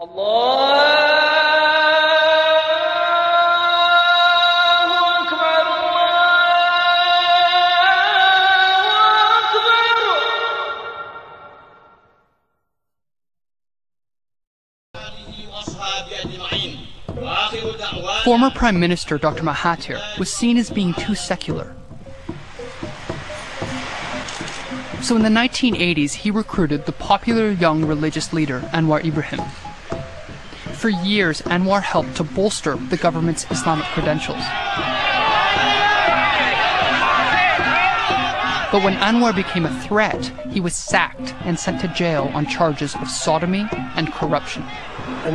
Former Prime Minister Dr. Mahathir was seen as being too secular. So in the 1980s, he recruited the popular young religious leader ANWAR Ibrahim. For years, ANWAR helped to bolster the government's Islamic credentials. But when ANWAR became a threat, he was sacked and sent to jail on charges of sodomy and corruption.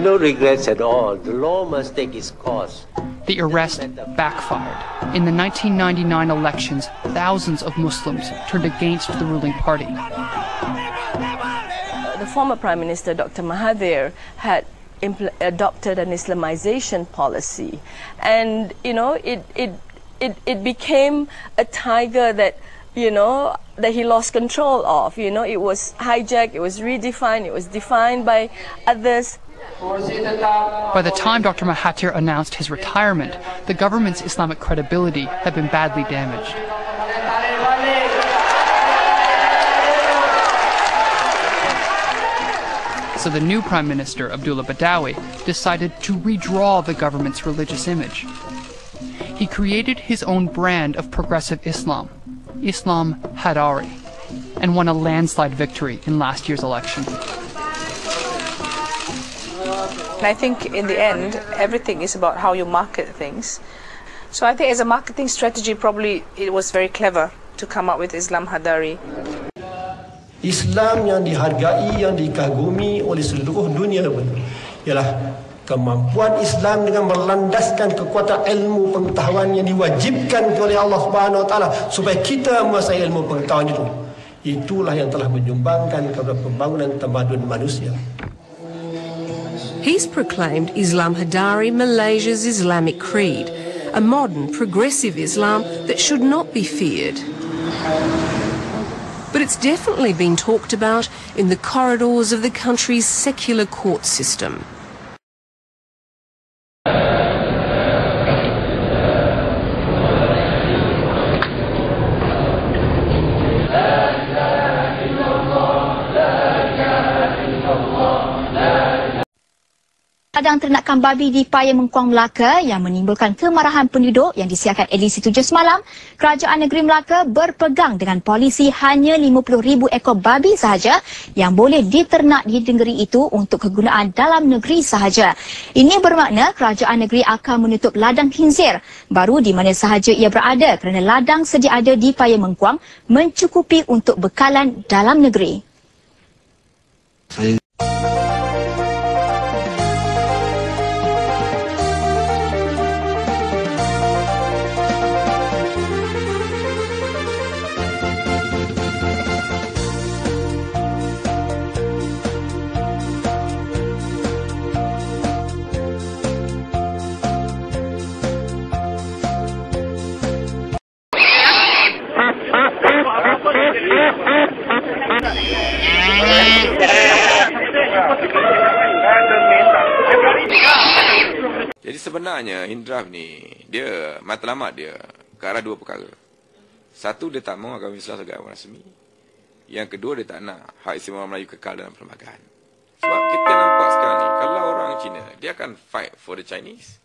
No regrets at all. The law must take its course. The arrest backfired. In the 1999 elections, thousands of Muslims turned against the ruling party. The former Prime Minister, Dr. Mahathir, had adopted an Islamization policy. And, you know, it became a tiger that, you know, that he lost control of. You know, it was hijacked, it was redefined, it was defined by others. By the time Dr. Mahathir announced his retirement, the government's Islamic credibility had been badly damaged. So the new Prime Minister, Abdullah Badawi, decided to redraw the government's religious image. He created his own brand of progressive Islam, Islam HADHARI, and won a landslide victory in last year's election. I think in the end, everything is about how you market things. So I think as a marketing strategy, probably it was very clever to come up with Islam HADHARI. Islam yang dihargai, yang dikagumi oleh seluruh dunia ialah kemampuan Islam dengan berlandaskan kekuatan ilmu pengetahuan yang diwajibkan oleh Allah Subhanahu Wa Taala supaya kita menguasai ilmu pengetahuan itu. Itulah yang telah menyumbangkan kepada pembangunan tamadun manusia. He's proclaimed Islam HADHARI Malaysia's Islamic creed, a modern, progressive Islam that should not be feared. But it's definitely been talked about in the corridors of the country's secular court system. Ladang ternakan babi di PAYA MENGKUANG Melaka yang menimbulkan kemarahan penduduk yang disiarkan edisi 7 semalam, Kerajaan Negeri Melaka berpegang dengan polisi hanya 50,000 ekor babi sahaja yang boleh diternak di negeri itu untuk kegunaan dalam negeri sahaja. Ini bermakna Kerajaan Negeri akan menutup ladang khinzir baru di mana sahaja ia berada kerana ladang sedia ada di PAYA MENGKUANG mencukupi untuk bekalan dalam negeri. Jadi sebenarnya HINDRAF ni, dia matlamat dia ke arah dua perkara. Satu, dia tak mahu agama Islam sebagai agama rasmi. Yang kedua, dia tak nak hak istimewa Melayu kekal dalam perlembagaan. Sebab kita nampak sekarang ni, kalau orang Cina, dia akan fight for the Chinese.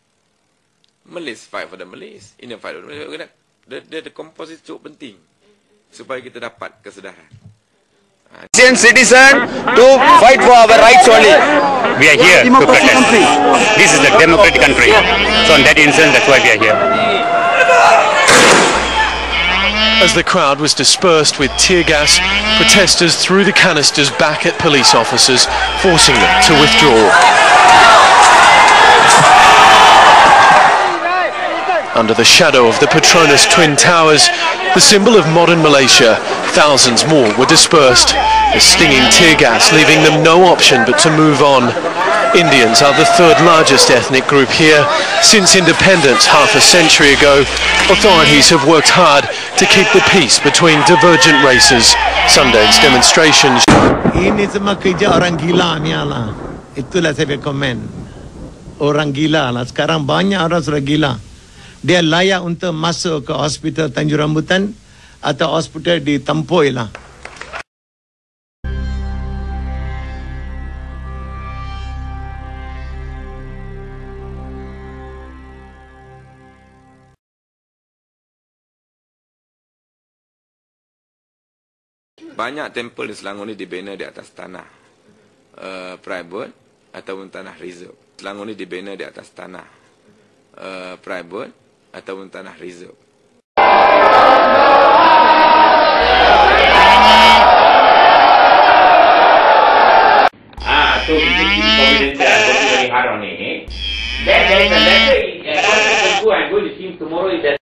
Malays fight for the Malays. Indian fight for the Malays. Dia ada komposisi cukup penting supaya kita dapat kesedaran. Citizen to fight for our rights only. We are here to protest. This is a democratic country. So on that instance, that's why we are here. As the crowd was dispersed with tear gas, protesters threw the canisters back at police officers, forcing them to withdraw. Under the shadow of the Petronas Twin Towers, the symbol of modern Malaysia, thousands more were dispersed, the stinging tear gas leaving them no option but to move on. Indians are the third largest ethnic group here. Since independence half a century ago, authorities have worked hard to keep the peace between divergent races. Sunday's demonstrations. Ini semua kerja orang gila ni lah. itulah saya komen. Orang gila lah. Sekarang banyak orang sudah gila. Dia layak untuk masuk ke hospital Tanjung Rambutan atau hospital di Tempoi lah. Banyak tempel di Selangor ni dibina di atas tanah private ataupun tanah reserve. Selangor ni dibina di atas tanah private ataupun tanah reserve. So confidential dari Harun ni. Then there is a letter. I'm going to see him tomorrow.